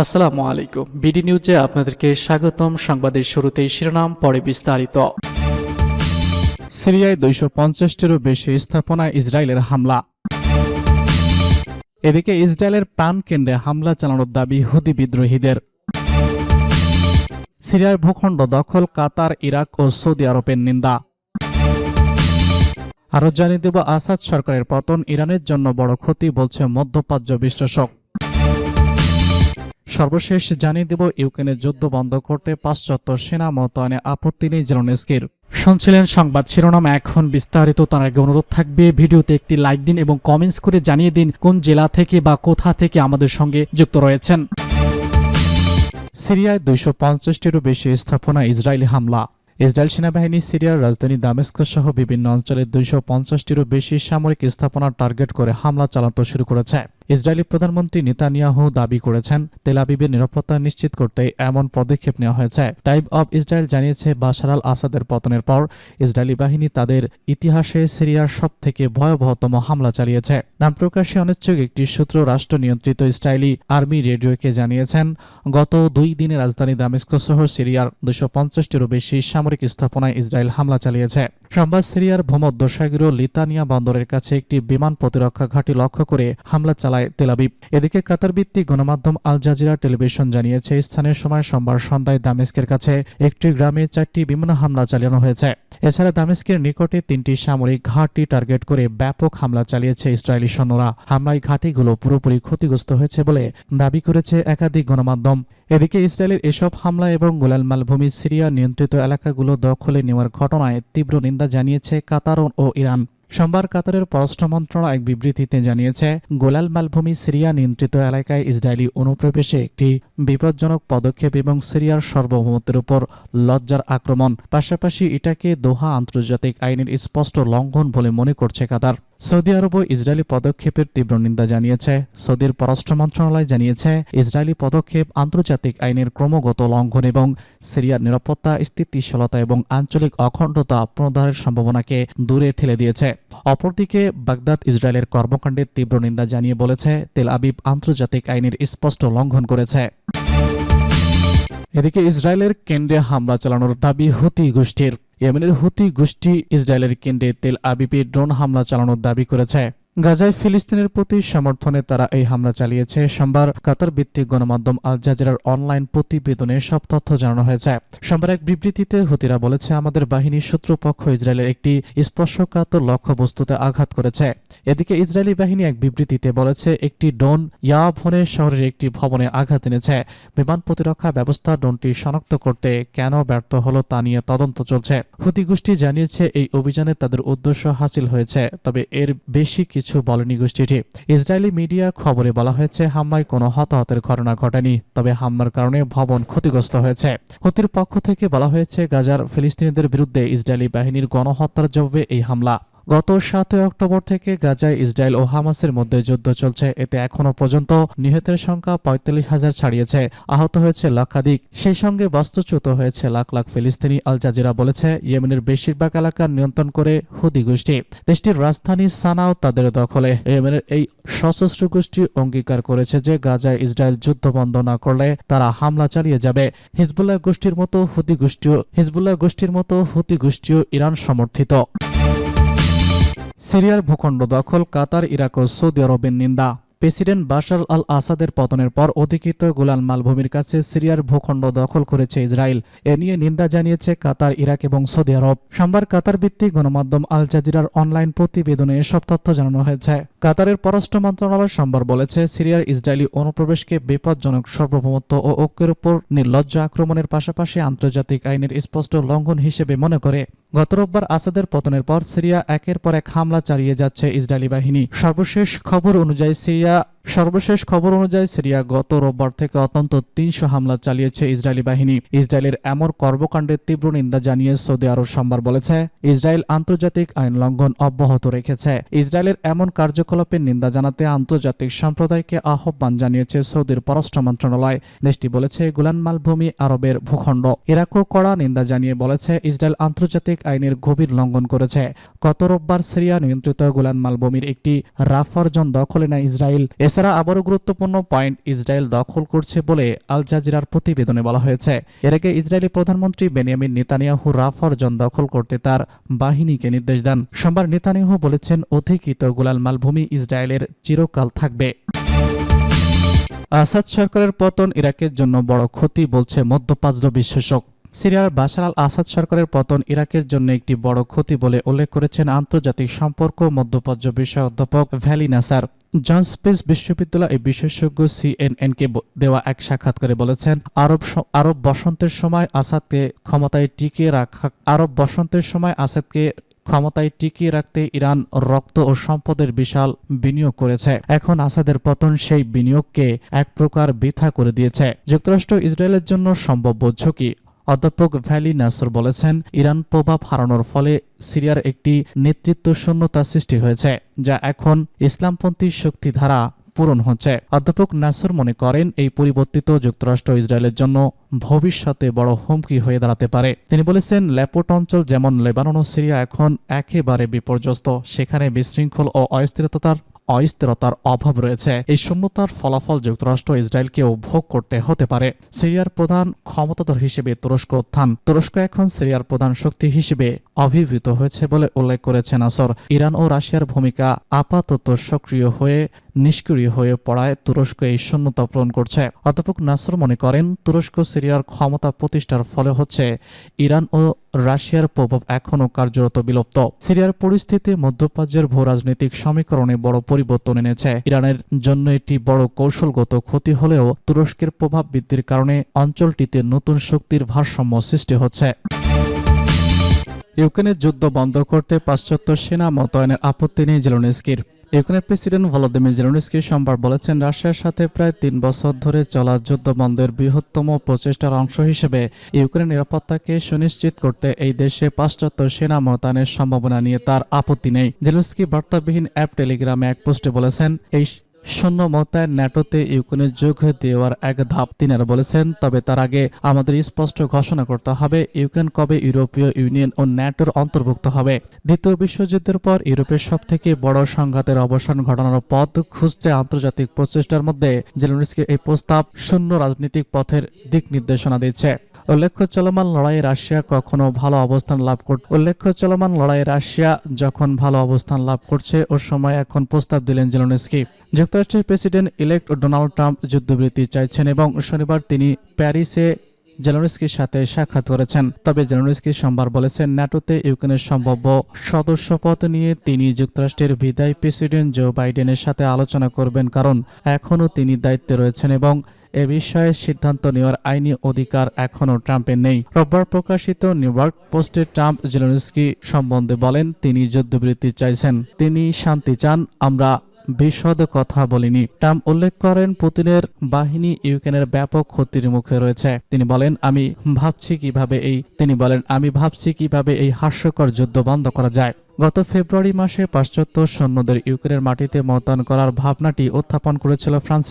আসসালামু আলাইকুম। বিডি নিউজে আপনাদেরকে স্বাগতম। সংবাদের শুরুতেই শিরোনাম, পরে বিস্তারিত। সিরিয়ায় 250টিরও বেশি স্থাপনায় ইসরায়েলের হামলা। এদিকে ইসরায়েলের প্রাণকেন্দ্রে হামলা চালানোর দাবি হুতি বিদ্রোহীদের। সিরিয়ার ভূখণ্ড দখল, কাতার, ইরাক ও সৌদি আরবের নিন্দা। আরও জানিয়ে দেব, আসাদ সরকারের পতন ইরানের জন্য বড় ক্ষতি বলছে মধ্যপ্রাচ্য বিশ্লেষক। সর্বশেষ জানিয়ে দেব, ইউক্রেনের যুদ্ধ বন্ধ করতে পাশ্চাত্য সেনা মোতায়েনে আপত্তি নেই জেলেনস্কির। শুনছিলেন সংবাদ শিরোনাম, এখন বিস্তারিত। তার আগে অনুরোধ থাকবে, ভিডিওতে একটি লাইক দিন এবং কমেন্টস করে জানিয়ে দিন কোন জেলা থেকে বা কোথা থেকে আমাদের সঙ্গে যুক্ত রয়েছেন। সিরিয়ায় 250টিরও বেশি স্থাপনায় ইসরায়েলি হামলা। ইসরায়েল সেনাবাহিনী সিরিয়ার রাজধানী দামেস্কস সহ বিভিন্ন অঞ্চলে 250টিরও বেশি সামরিক স্থাপনা টার্গেট করে হামলা চালাতে শুরু করেছে। ইসরায়েলি প্রধানমন্ত্রী নেতানিয়াহু দাবি করেছেন, তেল আবিবের নিরাপত্তা নিশ্চিত করতে এমন পদক্ষেপ নেওয়া হয়েছে। টাইম অব ইসরায়েল জানিয়েছে, বাশার আল আসাদের পতনের পর ইসরায়েলি বাহিনী তাদের ইতিহাসে সিরিয়ার সবথেকে ভয়াবহতম হামলা চালিয়েছে। নাম প্রকাশে অনিচ্ছুক একটি সূত্র রাষ্ট্র নিয়ন্ত্রিত ইসরায়েলি আর্মি রেডিওকে জানিয়েছেন, গত 2 দিনে রাজধানী দামেস্কস সহ সিরিয়ার 250টিরও বেশি সামরিক স্থাপনায় ইসরায়েল হামলা চালিয়েছে। সোমবার সিরিয়ার ভূমধ্যসাগরীয় লিতানিয়া বন্দরের কাছে একটি বিমান প্রতিরক্ষা ঘাঁটি লক্ষ্য করে হামলা চালায় তেল আবিব। এদিকে কাতার ভিত্তিক গণমাধ্যম আল জাজিরা টেলিভিশন জানিয়েছে, স্থানীয় সময় সোমবার সন্ধ্যায় দামেস্কের কাছে একটি গ্রামে 4টি বিমান হামলা চালানো হয়েছে। এছাড়া দামেস্কের নিকটে 3টি সামরিক ঘাঁটি টার্গেট করে ব্যাপক হামলা চালিয়েছে ইসরায়েলি সৈন্যরা। হামলায় ঘাঁটিগুলো পুরোপুরি ক্ষতিগ্রস্ত হয়েছে বলে দাবি করেছে একাধিক গণমাধ্যম। এদিকে ইসরায়েলের এসব হামলা এবং গোলান মালভূমি সিরিয়া নিয়ন্ত্রিত এলাকাগুলো দখলে নেওয়ার ঘটনায় তীব্র নিন্দা জানিয়েছে কাতার ও ইরান। সোমবার কাতারের পররাষ্ট্র মন্ত্রণালয় এক বিবৃতিতে জানিয়েছে, গোলান মালভূমি সিরিয়া নিয়ন্ত্রিত এলাকায় ইসরায়েলি অনুপ্রবেশে একটি বিপজ্জনক পদক্ষেপ এবং সিরিয়ার সার্বভৌমত্বের উপর লজ্জার আক্রমণ। পাশাপাশি এটাকে দোহা আন্তর্জাতিক আইনের স্পষ্ট লঙ্ঘন বলে মনে করছে কাতার। সৌদি আরবও ইসরায়েলি পদক্ষেপের তীব্র নিন্দা জানিয়েছে। সৌদির পররাষ্ট্র মন্ত্রণালয় জানিয়েছে, ইসরায়েলি পদক্ষেপ আন্তর্জাতিক আইনের ক্রমাগত লঙ্ঘন এবং সিরিয়ার নিরাপত্তা, স্থিতিশীলতা এবং আঞ্চলিক অখণ্ডতা পুনরুদ্ধারের সম্ভাবনাকে দূরে ঠেলে দিয়েছে। অপরদিকে বাগদাদ ইসরায়েলের কর্মকাণ্ডের তীব্র নিন্দা জানিয়ে বলেছে, তেল আবিব আন্তর্জাতিক আইনের স্পষ্ট লঙ্ঘন করেছে। এদিকে ইসরায়েলের কেন্দ্রে হামলা চালানোর দাবি হুতি গোষ্ঠীর। ইয়েমেনের হুতি গোষ্ঠী ইসরায়েলের কেন্দ্রে তেল আবিবে ড্রোন হামলা চালানোর দাবি করেছে। গাজায় ফিলিস্তিনের প্রতি সমর্থনে তারা এই হামলা চালিয়েছে। সোমবার কাতার ভিত্তিক গণমাধ্যম আল জাজিরার অনলাইন প্রতিবেদনে সব তথ্য জানানো হয়েছে। সোমবার এক বিবৃতিতে হুতিরা বলেছে, আমাদের বাহিনীর শত্রুপক্ষ ইসরায়েলের একটি স্পর্শকাতর লক্ষ্যবস্তুতে আঘাত করেছে। এদিকে ইসরায়েলি বাহিনী এক বিবৃতিতে বলেছে, একটি ড্রোন ইয়াভনে শহরের একটি ভবনে আঘাত এনেছে। বিমান প্রতিরক্ষা ব্যবস্থা ড্রোনটি শনাক্ত করতে কেন ব্যর্থ হলো তা নিয়ে তদন্ত চলছে। হুতি গোষ্ঠী জানিয়েছে, এই অভিযানে তাদের উদ্দেশ্য হাসিল হয়েছে, তবে এর বেশি কিছু বলেনি গোষ্ঠীটি। ইসরায়েলি মিডিয়া খবরে বলা হয়েছে, হামলায় কোনো হতাহতের ঘটনা ঘটেনি, তবে হামলার কারণে ভবন ক্ষতিগ্রস্ত হয়েছে। হুতির পক্ষ থেকে বলা হয়েছে, গাজার ফিলিস্তিনিদের বিরুদ্ধে ইসরায়েলি বাহিনীর গণহত্যার জবাবে এই হামলা। গত 7 অক্টোবর থেকে গাজায় ইসরায়েল ও হামাসের মধ্যে যুদ্ধ চলছে। এতে এখনো পর্যন্ত নিহতের সংখ্যা 45,000 ছাড়িয়েছে, আহত হয়েছে লক্ষাধিক, সেই সঙ্গে বাস্তুচ্যুত হয়েছে লাখ লাখ ফিলিস্তিনি। আল জাজিরা বলেছে, ইয়েমেনের বেশিরভাগ এলাকা নিয়ন্ত্রণ করে হুতি গোষ্ঠী। দেশটির রাজধানী সানাও তাদের দখলে। ইয়েমেনের এই সশস্ত্র গোষ্ঠী অঙ্গীকার করেছে যে গাজায় ইসরায়েল যুদ্ধ বন্ধ না করলে তারা হামলা চালিয়ে যাবে। হিজবুল্লাহ গোষ্ঠীর মতো হুতি গোষ্ঠীও ইরান সমর্থিত। সিরিয়ার ভূখণ্ড দখল, কাতার, ইরাক ও সৌদি আরবের নিন্দা। প্রেসিডেন্ট বাশার আল আসাদের পতনের পর অধিকৃত গোলান মালভূমির কাছে সিরিয়ার ভূখণ্ড দখল করেছে ইসরায়েল। এ নিয়ে নিন্দা জানিয়েছে কাতার, ইরাক এবং সৌদি আরব। সোমবার কাতার ভিত্তিক গণমাধ্যম আল জাজিরার অনলাইন প্রতিবেদনে এসব তথ্য জানানো হয়েছে। কাতারের পররাষ্ট্র মন্ত্রণালয় সোমবার বলেছে, সিরিয়ার ইসরায়েলি অনুপ্রবেশকে বিপজ্জনক সার্বভৌমত্ব ও ঐক্যের উপর নির্লজ্জ আক্রমণের পাশাপাশি আন্তর্জাতিক আইনের স্পষ্ট লঙ্ঘন হিসেবে মনে করে। গত রোববার আসাদের পতনের পর সিরিয়া একের পর এক হামলা চালিয়ে যাচ্ছে ইসরায়েলি বাহিনী। সর্বশেষ খবর অনুযায়ী সিরিয়া গত রোববার থেকে অন্তত 300 হামলা চালিয়েছে ইসরায়েলি বাহিনী। ইসরায়েলের এমন কর্মকাণ্ডের তীব্র নিন্দা জানিয়ে সৌদি আরব সোমবার বলেছে, ইসরায়েল আন্তর্জাতিক আইন লঙ্ঘন অব্যাহত রেখেছে। ইসরায়েলের এমন কার্যকলাপের নিন্দা জানাতে আন্তর্জাতিক সম্প্রদায়কে আহ্বান জানিয়েছে সৌদির পররাষ্ট্র মন্ত্রণালয়। দেশটি বলেছে, গোলান মালভূমি আরবের ভূখণ্ড। ইরাকও কড়া নিন্দা জানিয়ে বলেছে, ইসরায়েল আন্তর্জাতিক আইনের গভীর লঙ্ঘন করেছে। গত রোববার সিরিয়া নিয়ন্ত্রিত গোলান মালভূমির একটি রাফার জোন দখলে নেয় ইসরায়েল। এছাড়া আবারও গুরুত্বপূর্ণ পয়েন্ট ইসরায়েল দখল করছে বলে আল জাজিরার প্রতিবেদনে বলা হয়েছে। এর আগে ইসরায়েলি প্রধানমন্ত্রী বেনিয়ামিন নেতানিয়াহু রাফার জন দখল করতে তার বাহিনীকে নির্দেশ দেন। সোমবার নেতানিয়াহু বলেছেন, অধিকৃত গোলান মালভূমি ইসরায়েলের চিরকাল থাকবে। আসাদ সরকারের পতন ইরাকের জন্য বড় ক্ষতি বলছে মধ্যপ্রাচ্য বিশ্লেষক। সিরিয়ার বাশার আল আসাদ সরকারের পতন ইরাকের জন্য একটি বড় ক্ষতি বলে উল্লেখ করেছেন আন্তর্জাতিক সম্পর্ক মধ্যপ্রাচ্য বিষয়ক অধ্যাপক ভ্যালি নাসার। জন স্পেস বিশ্ববিদ্যালয় এই বিশেষজ্ঞ সিএনএনকে দেওয়া এক সাক্ষাৎকারে বলেছেন, আরব বসন্তের সময় আসাদকে ক্ষমতায় টিকিয়ে রাখতে ইরান রক্ত ও সম্পদের বিশাল বিনিয়োগ করেছে। এখন আসাদের পতন সেই বিনিয়োগকে এক প্রকার বৃথা করে দিয়েছে। যুক্তরাষ্ট্র ইসরায়েলের জন্য সম্ভাব্য ঝুঁকি। অধ্যাপক ভ্যালি নাসর বলেছেন, ইরান প্রভাব হারানোর ফলে সিরিয়ার একটি নেতৃত্ব শূন্যতা সৃষ্টি হয়েছে, যা এখন ইসলামপন্থী শক্তি দ্বারা পূরণ হচ্ছে। অধ্যাপক নাসর মনে করেন, এই পরিবর্তিত যুক্তরাষ্ট্র ইসরায়েলের জন্য ভবিষ্যতে বড় হুমকি হয়ে দাঁড়াতে পারে। তিনি বলেছেন, ল্যাপোট অঞ্চল যেমন লেবানন ও সিরিয়া এখন একেবারে বিপর্যস্ত, সেখানে বিশৃঙ্খল ও অস্থিরতার অভাব রয়েছে। এই শূন্যতার ফলাফল যুক্তরাষ্ট্র ইসরায়েলকেও ভোগ করতে হতে পারে। সিরিয়ার প্রধান ক্ষমতাধর হিসেবে তুরস্ক এখন সিরিয়ার প্রধান শক্তি হিসেবে অভিভূত হয়েছে বলে উল্লেখ করেছেন নাসর। ইরান ও রাশিয়ার ভূমিকা আপাতত নিষ্ক্রিয় হয়ে পড়ায় তুরস্ক এই শূন্যতা পূরণ করছে। অধ্যাপক নাসর মনে করেন, তুরস্ক সিরিয়ার ক্ষমতা প্রতিষ্ঠার ফলে হচ্ছে ইরান ও রাশিয়ার প্রভাব এখনও কার্যরত বিলুপ্ত। সিরিয়ার পরিস্থিতি মধ্যপ্রাচ্যের ভূরাজনৈতিক সমীকরণে বড় পরিবর্তন এনেছে। ইরানের জন্য এটি বড় কৌশলগত ক্ষতি হলেও তুরস্কের প্রভাব বৃদ্ধির কারণে অঞ্চলটিতে নতুন শক্তির ভারসাম্য সৃষ্টি হচ্ছে। ইউক্রেনের যুদ্ধ বন্ধ করতে পাশ্চাত্য সেনা মোতায়েনের আপত্তি নেই জেলেনস্কির। ইউক্রেনের প্রেসিডেন্ট ভলোদিমির জেলেনস্কি সোমবার বলেছেন, রাশিয়ার সাথে প্রায় 3 বছর ধরে চলা যুদ্ধ বন্ধের বৃহত্তম প্রচেষ্টার অংশ হিসেবে ইউক্রেনের নিরাপত্তাকে সুনিশ্চিত করতে এই দেশে পাশ্চাত্য সেনা মোতায়েনের সম্ভাবনা নিয়ে তার আপত্তি নেই। জেলেনস্কি বার্তাবিহীন অ্যাপ টেলিগ্রামে এক পোস্টে বলেছেন, এই সৈন্য মোতায়েন ন্যাটোতে ইউক্রেনের যোগ দেওয়ার এক ধাপ। তিনি আরো বলেছেন, তবে তার আগে আমাদের স্পষ্ট ঘোষণা করতে হবে ইউক্রেন কবে ইউরোপীয় ইউনিয়ন ও ন্যাটোর অন্তর্ভুক্ত হবে। দ্বিতীয় বিশ্বযুদ্ধের পর ইউরোপের সবথেকে বড় সংঘাতের অবসান ঘটানোর পথ খুঁজছে আন্তর্জাতিক প্রচেষ্টার মধ্যে জেলেনস্কির এই প্রস্তাব শূন্য রাজনৈতিক পথের দিক নির্দেশনা দিচ্ছে। উল্লেখ্য, চলমান লড়াইয়ে রাশিয়া যখন ভালো অবস্থান লাভ করছে ওর সময় এখন প্রস্তাব দিলেন জেলেনস্কি। যুক্তরাষ্ট্রের প্রেসিডেন্ট ইলেক্ট ডোনাল্ড ট্রাম্প যুদ্ধবিরতি চাইছেন এবং শনিবার তিনি প্যারিসে জেলেনস্কির সাথে সাক্ষাৎ করেছেন। তবে জেলেনস্কি সোমবার বলেছেন, ন্যাটোতে ইউক্রেনের সম্ভাব্য সদস্যপদ নিয়ে তিনি যুক্তরাষ্ট্রের বিদায়ী প্রেসিডেন্ট জো বাইডেনের সাথে আলোচনা করবেন, কারণ এখনও তিনি দায়িত্বে রয়েছেন এবং এ বিষয়ে সিদ্ধান্ত নেওয়ার আইনি অধিকার এখনও ট্রাম্পের নেই। রোববার প্রকাশিত নিউইয়র্ক পোস্টে ট্রাম্প জেলেনস্কি সম্বন্ধে বলেন, তিনি যুদ্ধবিরতি চাইছেন, তিনি শান্তি চান, আমরা বিশদ কথা বলিনি। ট্রাম্প উল্লেখ করেন, পুতিনের বাহিনী ইউক্রেনের ব্যাপক ক্ষতির মুখে রয়েছে। তিনি বলেন, আমি ভাবছি কিভাবে এই হাস্যকর যুদ্ধ বন্ধ করা যায়। গত ফেব্রুয়ারি মাসে পাশ্চাত্য সৈন্যদের ইউক্রেনের মাটিতে মোতায়েন করার ভাবনাটি উত্থাপন করেছিল ফ্রান্স।